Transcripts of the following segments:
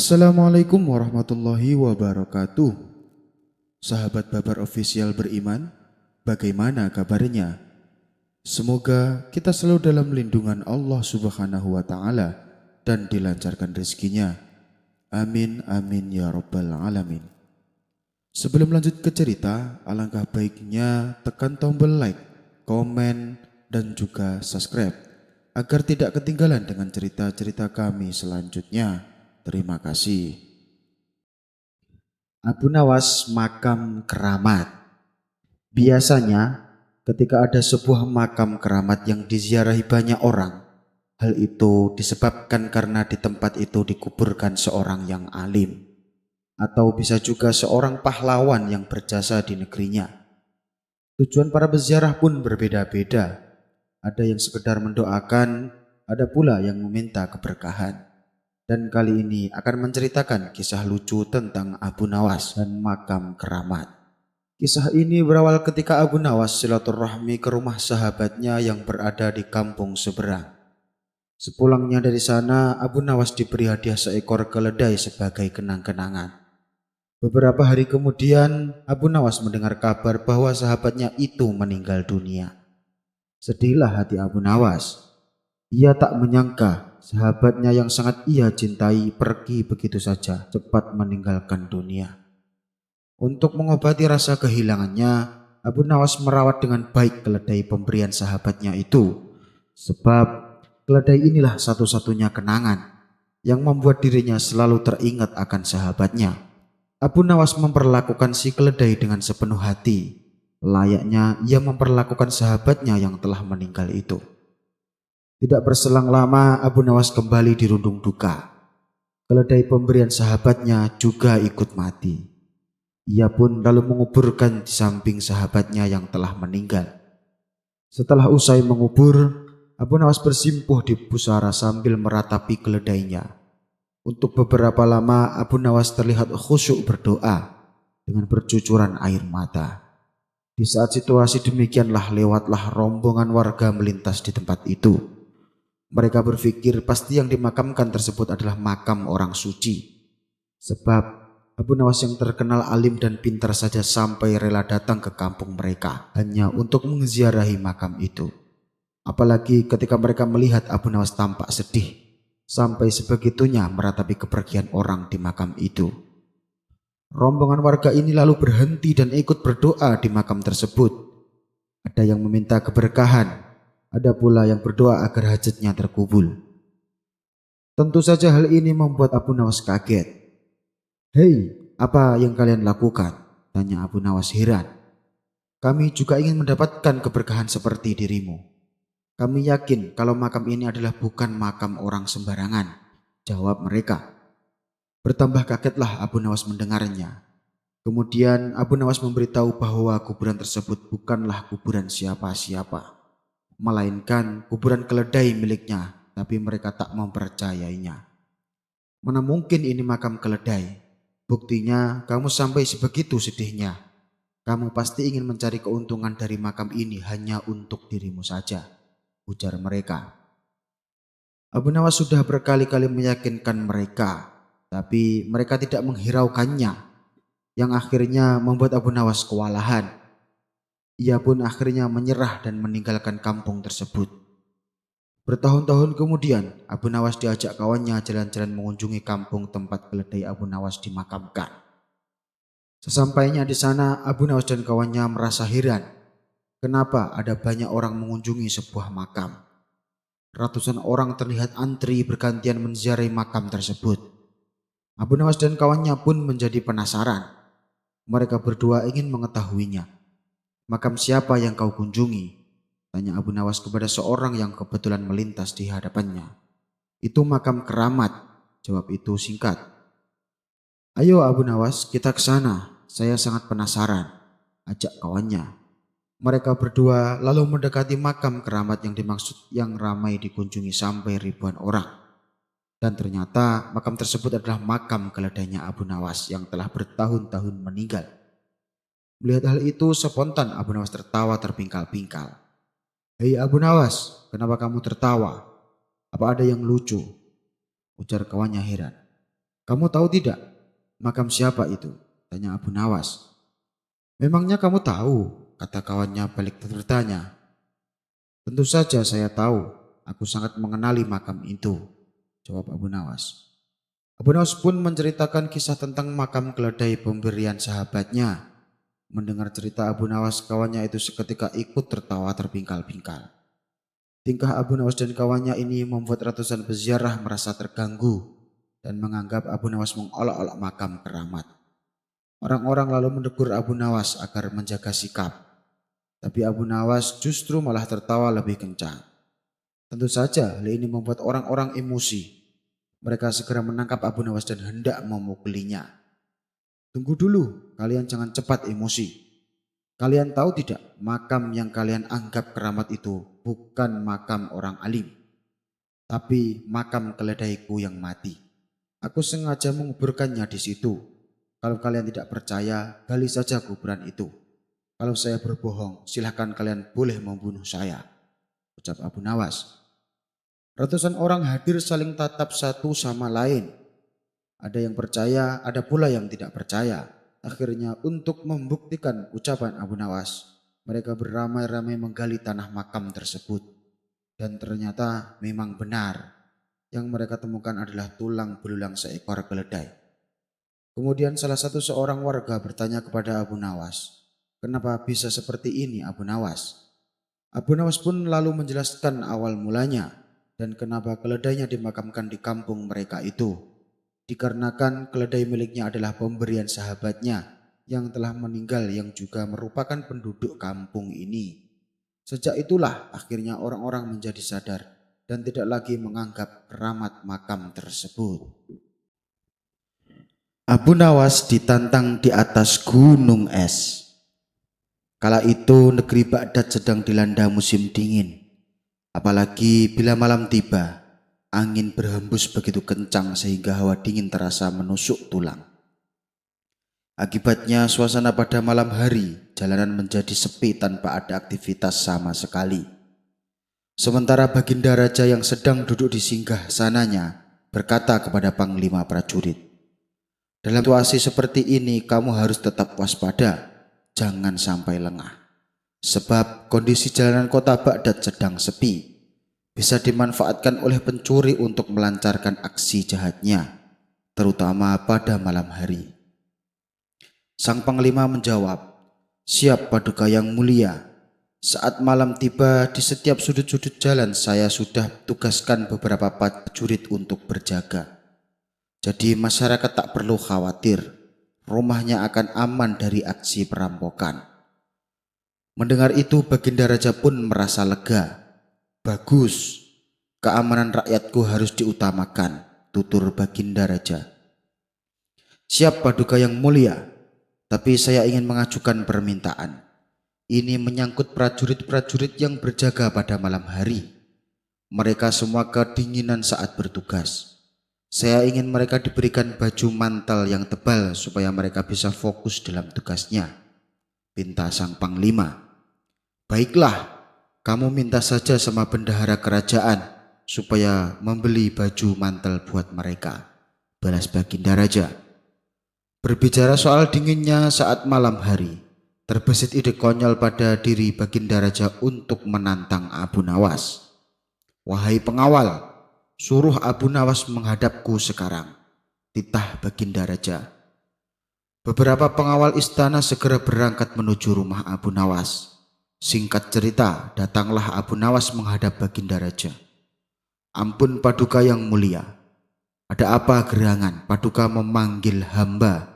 Assalamualaikum warahmatullahi wabarakatuh. Sahabat Babar Official beriman, bagaimana kabarnya? Semoga kita selalu dalam lindungan Allah Subhanahu wa Ta'ala dan dilancarkan rezekinya. Amin amin ya rabbal alamin. Sebelum lanjut ke cerita, alangkah baiknya tekan tombol like, komen, dan juga subscribe agar tidak ketinggalan dengan cerita-cerita kami selanjutnya. Terima kasih. Abu Nawas makam keramat. Biasanya ketika ada sebuah makam keramat yang diziarahi banyak orang, hal itu disebabkan karena di tempat itu dikuburkan seorang yang alim, atau bisa juga seorang pahlawan yang berjasa di negerinya. Tujuan para peziarah pun berbeda-beda. Ada yang sekedar mendoakan, ada pula yang meminta keberkahan. Dan kali ini akan menceritakan kisah lucu tentang Abu Nawas dan makam keramat. Kisah ini berawal ketika Abu Nawas silaturahmi ke rumah sahabatnya yang berada di kampung seberang. Sepulangnya dari sana, Abu Nawas diberi hadiah seekor keledai sebagai kenang-kenangan. Beberapa hari kemudian, Abu Nawas mendengar kabar bahwa sahabatnya itu meninggal dunia. Sedihlah hati Abu Nawas. Ia tak menyangka sahabatnya yang sangat ia cintai pergi begitu saja, cepat meninggalkan dunia. Untuk mengobati rasa kehilangannya, Abu Nawas merawat dengan baik keledai pemberian sahabatnya itu. Sebab keledai inilah satu-satunya kenangan yang membuat dirinya selalu teringat akan sahabatnya. Abu Nawas memperlakukan si keledai dengan sepenuh hati, layaknya ia memperlakukan sahabatnya yang telah meninggal itu. Tidak berselang lama, Abu Nawas kembali dirundung duka. Keledai pemberian sahabatnya juga ikut mati. Ia pun lalu menguburkan di samping sahabatnya yang telah meninggal. Setelah usai mengubur, Abu Nawas bersimpuh di pusara sambil meratapi keledainya. Untuk beberapa lama, Abu Nawas terlihat khusyuk berdoa dengan bercucuran air mata. Di saat situasi demikianlah lewatlah rombongan warga melintas di tempat itu. Mereka berpikir pasti yang dimakamkan tersebut adalah makam orang suci. Sebab Abu Nawas yang terkenal alim dan pintar saja sampai rela datang ke kampung mereka hanya untuk menziarahi makam itu. Apalagi ketika mereka melihat Abu Nawas tampak sedih sampai sebegitunya meratapi kepergian orang di makam itu. Rombongan warga ini lalu berhenti dan ikut berdoa di makam tersebut. Ada yang meminta keberkahan, ada pula yang berdoa agar hajatnya terkabul. Tentu saja hal ini membuat Abu Nawas kaget. "Hei, apa yang kalian lakukan?" tanya Abu Nawas heran. "Kami juga ingin mendapatkan keberkahan seperti dirimu. Kami yakin kalau makam ini adalah bukan makam orang sembarangan," jawab mereka. Bertambah kagetlah Abu Nawas mendengarnya. Kemudian Abu Nawas memberitahu bahwa kuburan tersebut bukanlah kuburan siapa-siapa, melainkan kuburan keledai miliknya, tapi mereka tak mempercayainya. "Mana mungkin ini makam keledai? Buktinya kamu sampai sebegitu sedihnya. Kamu pasti ingin mencari keuntungan dari makam ini hanya untuk dirimu saja," ujar mereka. Abu Nawas sudah berkali-kali meyakinkan mereka, tapi mereka tidak menghiraukannya, yang akhirnya membuat Abu Nawas kewalahan. Ia pun akhirnya menyerah dan meninggalkan kampung tersebut. Bertahun-tahun kemudian, Abu Nawas diajak kawannya jalan-jalan mengunjungi kampung tempat keledai Abu Nawas dimakamkan. Sesampainya di sana, Abu Nawas dan kawannya merasa heran. Kenapa ada banyak orang mengunjungi sebuah makam? Ratusan orang terlihat antri bergantian menziarahi makam tersebut. Abu Nawas dan kawannya pun menjadi penasaran. Mereka berdua ingin mengetahuinya. "Makam siapa yang kau kunjungi?" tanya Abu Nawas kepada seorang yang kebetulan melintas di hadapannya. "Itu makam keramat," jawab itu singkat. "Ayo Abu Nawas, kita ke sana. Saya sangat penasaran," ajak kawannya. Mereka berdua lalu mendekati makam keramat yang dimaksud yang ramai dikunjungi sampai ribuan orang. Dan ternyata makam tersebut adalah makam keledainya Abu Nawas yang telah bertahun-tahun meninggal. Melihat hal itu spontan Abu Nawas tertawa terpingkal-pingkal. "Hei Abu Nawas, kenapa kamu tertawa? Apa ada yang lucu?" ujar kawannya heran. Kamu tahu tidak, makam siapa itu? Tanya Abu Nawas. Memangnya kamu tahu? Kata kawannya balik bertanya. Tentu saja saya tahu, aku sangat mengenali makam itu, jawab Abu Nawas. Abu Nawas pun menceritakan kisah tentang makam keledai pemberian sahabatnya. Mendengar cerita Abu Nawas, kawannya itu seketika ikut tertawa terpingkal-pingkal. Tingkah Abu Nawas dan kawannya ini membuat ratusan peziarah merasa terganggu dan menganggap Abu Nawas mengolok-olok makam keramat. Orang-orang lalu menegur Abu Nawas agar menjaga sikap. Tapi Abu Nawas justru malah tertawa lebih kencang. Tentu saja hal ini membuat orang-orang emosi. Mereka segera menangkap Abu Nawas dan hendak memukulinya. Tunggu dulu, kalian jangan cepat emosi. Kalian tahu tidak, makam yang kalian anggap keramat itu bukan makam orang alim, tapi makam keledaiku yang mati. Aku sengaja menguburkannya di situ. Kalau kalian tidak percaya, gali saja kuburan itu. Kalau saya berbohong, silahkan kalian boleh membunuh saya, ucap Abu Nawas. Ratusan orang hadir saling tatap satu sama lain. Ada yang percaya, ada pula yang tidak percaya. Akhirnya untuk membuktikan ucapan Abu Nawas, mereka beramai-ramai menggali tanah makam tersebut. Dan ternyata memang benar. Yang mereka temukan adalah tulang belulang seekor keledai. Kemudian salah seorang warga bertanya kepada Abu Nawas, kenapa bisa seperti ini Abu Nawas? Abu Nawas pun lalu menjelaskan awal mulanya dan kenapa keledainya dimakamkan di kampung mereka itu. Dikarenakan keledai miliknya adalah pemberian sahabatnya yang telah meninggal yang juga merupakan penduduk kampung ini. Sejak itulah akhirnya orang-orang menjadi sadar dan tidak lagi menganggap keramat makam tersebut. Abu Nawas ditantang di atas gunung es. Kala itu negeri Baghdad sedang dilanda musim dingin. Apalagi bila malam tiba, angin berhembus begitu kencang sehingga hawa dingin terasa menusuk tulang. Akibatnya suasana pada malam hari jalanan menjadi sepi tanpa ada aktivitas sama sekali. Sementara Baginda Raja yang sedang duduk di singgah sananya berkata kepada Panglima prajurit, dalam situasi seperti ini kamu harus tetap waspada, jangan sampai lengah. Sebab kondisi jalanan kota Baghdad sedang sepi, bisa dimanfaatkan oleh pencuri untuk melancarkan aksi jahatnya, terutama pada malam hari. Sang Panglima menjawab, siap Paduka yang mulia. Saat malam tiba di setiap sudut-sudut jalan saya sudah tugaskan beberapa prajurit untuk berjaga. Jadi masyarakat tak perlu khawatir, rumahnya akan aman dari aksi perampokan. Mendengar itu Baginda Raja pun merasa lega. Bagus, keamanan rakyatku harus diutamakan, tutur Baginda Raja. Siap Paduka yang mulia, tapi saya ingin mengajukan permintaan. Ini menyangkut prajurit-prajurit yang berjaga pada malam hari. Mereka semua kedinginan saat bertugas. Saya ingin mereka diberikan baju mantel yang tebal supaya mereka bisa fokus dalam tugasnya, pinta sang Panglima. Baiklah, kamu minta saja sama bendahara kerajaan supaya membeli baju mantel buat mereka, balas Baginda Raja. Berbicara soal dinginnya saat malam hari, terbesit ide konyol pada diri Baginda Raja untuk menantang Abu Nawas. Wahai pengawal, suruh Abu Nawas menghadapku sekarang, titah Baginda Raja. Beberapa pengawal istana segera berangkat menuju rumah Abu Nawas. Singkat cerita, datanglah Abu Nawas menghadap Baginda Raja. Ampun Paduka yang mulia, ada apa gerangan Paduka memanggil hamba?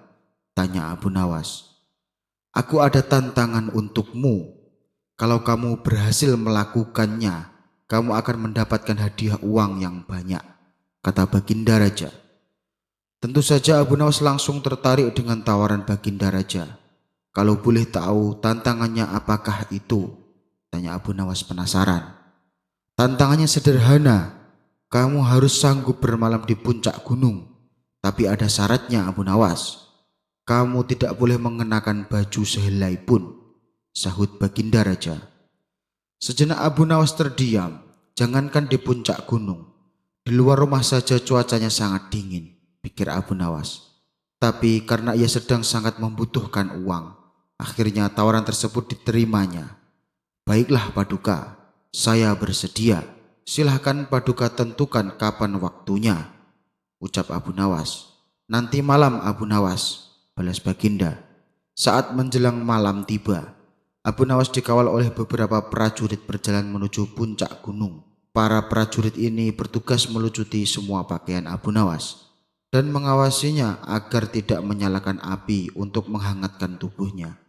Tanya Abu Nawas. Aku ada tantangan untukmu. Kalau kamu berhasil melakukannya, kamu akan mendapatkan hadiah uang yang banyak, kata Baginda Raja. Tentu saja Abu Nawas langsung tertarik dengan tawaran Baginda Raja. Kalau boleh tahu tantangannya apakah itu? Tanya Abu Nawas penasaran. Tantangannya sederhana, kamu harus sanggup bermalam di puncak gunung. Tapi ada syaratnya Abu Nawas. Kamu tidak boleh mengenakan baju sehelai pun, sahut Baginda Raja. Sejenak Abu Nawas terdiam, jangankan di puncak gunung. Di luar rumah saja cuacanya sangat dingin. pikir Abu Nawas. Tapi karena ia sedang sangat membutuhkan uang, akhirnya tawaran tersebut diterimanya. Baiklah Paduka, saya bersedia. Silahkan Paduka tentukan kapan waktunya, ucap Abu Nawas. Nanti malam Abu Nawas, balas Baginda. Saat menjelang malam tiba, Abu Nawas dikawal oleh beberapa prajurit berjalan menuju puncak gunung. Para prajurit ini bertugas melucuti semua pakaian Abu Nawas dan mengawasinya agar tidak menyalakan api untuk menghangatkan tubuhnya.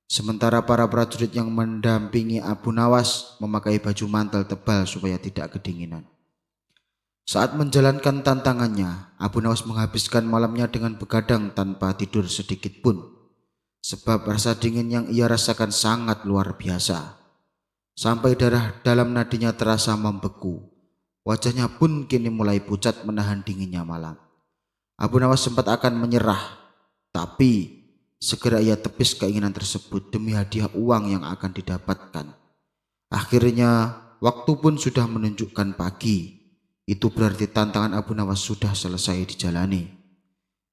Sementara para prajurit yang mendampingi Abu Nawas memakai baju mantel tebal supaya tidak kedinginan. Saat menjalankan tantangannya, Abu Nawas menghabiskan malamnya dengan begadang tanpa tidur sedikit pun. Sebab rasa dingin yang ia rasakan sangat luar biasa. Sampai darah dalam nadinya terasa membeku. Wajahnya pun kini mulai pucat menahan dinginnya malam. Abu Nawas sempat akan menyerah, tapi segera ia tepis keinginan tersebut demi hadiah uang yang akan didapatkan. Akhirnya waktu pun sudah menunjukkan pagi. Itu berarti tantangan Abu Nawas sudah selesai dijalani.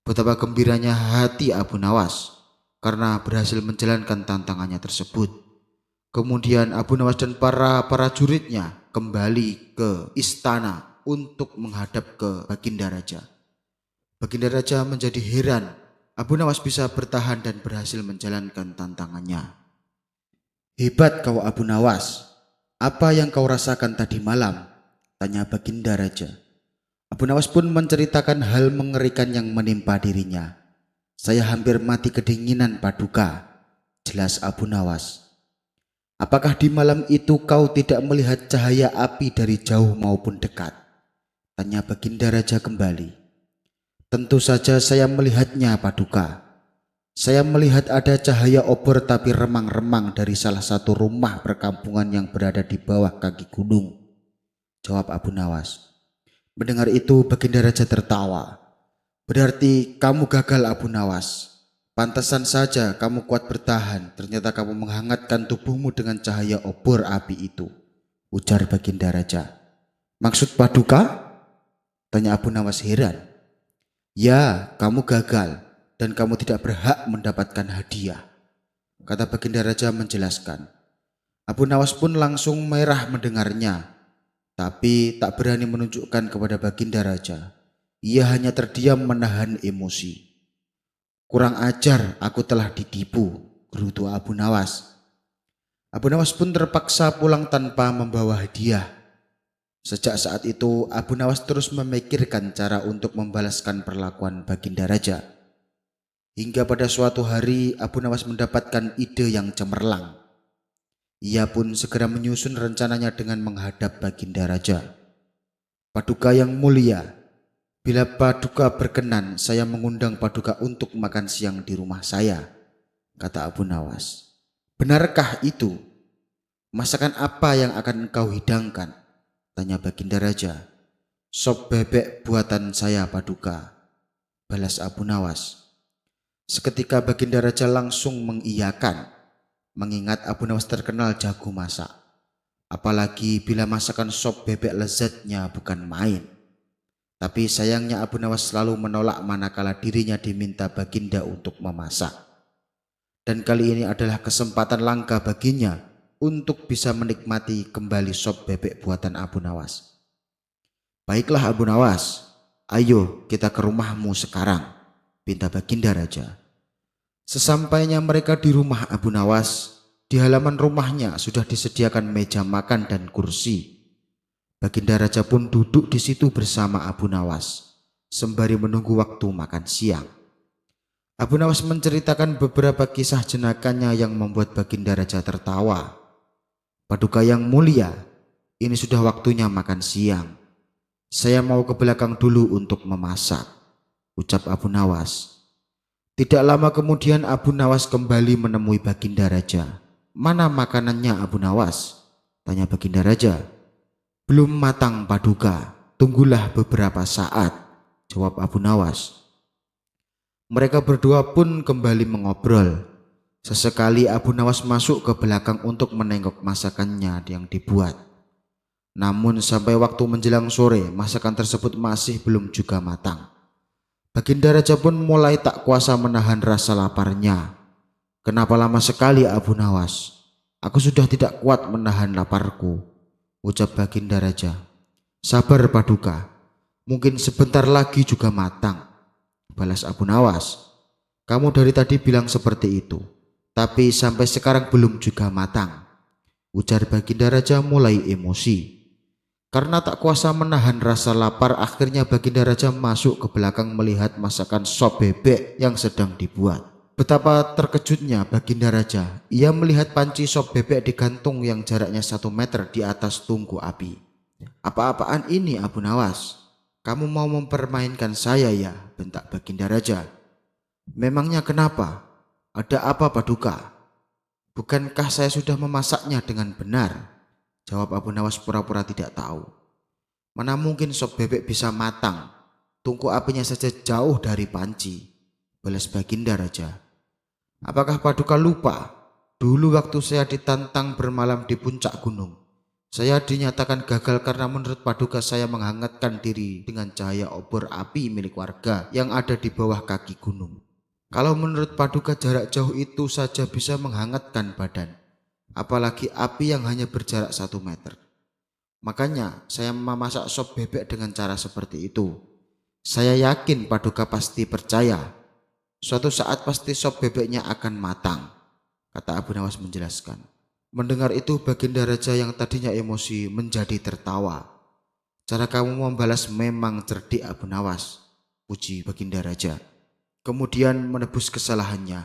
Betapa gembiranya hati Abu Nawas karena berhasil menjalankan tantangannya tersebut. Kemudian Abu Nawas dan para prajuritnya kembali ke istana untuk menghadap ke Baginda Raja. Baginda Raja menjadi heran. Abu Nawas bisa bertahan dan berhasil menjalankan tantangannya. Hebat kau Abu Nawas. Apa yang kau rasakan tadi malam? Tanya Baginda Raja. Abu Nawas pun menceritakan hal mengerikan yang menimpa dirinya. Saya hampir mati kedinginan Paduka, jelas Abu Nawas. Apakah di malam itu kau tidak melihat cahaya api dari jauh maupun dekat? Tanya Baginda Raja kembali. Tentu saja saya melihatnya Paduka. Saya melihat ada cahaya obor tapi remang-remang dari salah satu rumah perkampungan yang berada di bawah kaki gunung, jawab Abu Nawas. Mendengar itu Baginda Raja tertawa. Berarti kamu gagal Abu Nawas. Pantasan saja kamu kuat bertahan, ternyata kamu menghangatkan tubuhmu dengan cahaya obor api itu, ujar Baginda Raja. Maksud Paduka? Tanya Abu Nawas heran. Ya, kamu gagal dan kamu tidak berhak mendapatkan hadiah, kata Baginda Raja menjelaskan. Abu Nawas pun langsung merah mendengarnya, tapi tak berani menunjukkan kepada Baginda Raja. Ia hanya terdiam menahan emosi. Kurang ajar, aku telah ditipu, gerutu Abu Nawas. Abu Nawas pun terpaksa pulang tanpa membawa hadiah. Sejak saat itu Abu Nawas terus memikirkan cara untuk membalaskan perlakuan Baginda Raja. Hingga pada suatu hari Abu Nawas mendapatkan ide yang cemerlang. Ia pun segera menyusun rencananya dengan menghadap Baginda Raja. Paduka yang mulia, bila Paduka berkenan saya mengundang Paduka untuk makan siang di rumah saya, kata Abu Nawas. Benarkah itu? Masakan apa yang akan engkau hidangkan? Tanya Baginda Raja. Sop bebek buatan saya Paduka, balas Abu Nawas. Seketika Baginda Raja langsung mengiyakan, mengingat Abu Nawas terkenal jago masak. Apalagi bila masakan sop bebek lezatnya bukan main. Tapi sayangnya Abu Nawas selalu menolak manakala dirinya diminta Baginda untuk memasak. Dan kali ini adalah kesempatan langka baginya untuk bisa menikmati kembali sop bebek buatan Abu Nawas. Baiklah Abu Nawas, ayo kita ke rumahmu sekarang, pinta Baginda Raja. Sesampainya mereka di rumah Abu Nawas, di halaman rumahnya sudah disediakan meja makan dan kursi. Baginda Raja pun duduk di situ bersama Abu Nawas, sembari menunggu waktu makan siang. Abu Nawas menceritakan beberapa kisah jenakannya yang membuat Baginda Raja tertawa. Paduka yang mulia, ini sudah waktunya makan siang. Saya mau ke belakang dulu untuk memasak, ucap Abu Nawas. Tidak lama kemudian Abu Nawas kembali menemui Baginda Raja. Mana makanannya Abu Nawas? Tanya Baginda Raja. Belum matang Paduka, tunggulah beberapa saat, jawab Abu Nawas. Mereka berdua pun kembali mengobrol. Sesekali Abu Nawas masuk ke belakang untuk menengok masakannya yang dibuat. Namun sampai waktu menjelang sore masakan tersebut masih belum juga matang. Baginda Raja pun mulai tak kuasa menahan rasa laparnya. "Kenapa lama sekali Abu Nawas? Aku sudah tidak kuat menahan laparku," ucap Baginda Raja. "Sabar Paduka, mungkin sebentar lagi juga matang," balas Abu Nawas. "Kamu dari tadi bilang seperti itu, tapi sampai sekarang belum juga matang," ujar Baginda Raja mulai emosi. Karena tak kuasa menahan rasa lapar, akhirnya Baginda Raja masuk ke belakang melihat masakan sop bebek yang sedang dibuat. Betapa terkejutnya Baginda Raja. Ia melihat panci sop bebek digantung yang jaraknya 1 meter di atas tungku api. "Apa-apaan ini Abu Nawas? Kamu mau mempermainkan saya ya?" bentak Baginda Raja. "Memangnya kenapa? Ada apa Paduka? Bukankah saya sudah memasaknya dengan benar?" jawab Abu Nawas pura-pura tidak tahu. "Mana mungkin sop bebek bisa matang? Tungku apinya saja jauh dari panci," balas Baginda Raja. "Apakah Paduka lupa? Dulu waktu saya ditantang bermalam di puncak gunung, saya dinyatakan gagal karena menurut Paduka saya menghangatkan diri dengan cahaya obor api milik warga yang ada di bawah kaki gunung. Kalau menurut Paduka jarak jauh itu saja bisa menghangatkan badan, apalagi api yang hanya berjarak 1 meter. Makanya saya memasak sop bebek dengan cara seperti itu. Saya yakin Paduka pasti percaya. Suatu saat pasti sop bebeknya akan matang," kata Abu Nawas menjelaskan. Mendengar itu Baginda Raja yang tadinya emosi menjadi tertawa. "Cara kamu membalas memang cerdik Abu Nawas," puji Baginda Raja. Kemudian menebus kesalahannya,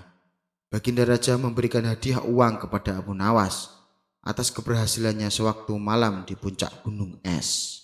Baginda Raja memberikan hadiah uang kepada Abu Nawas atas keberhasilannya sewaktu malam di puncak gunung es.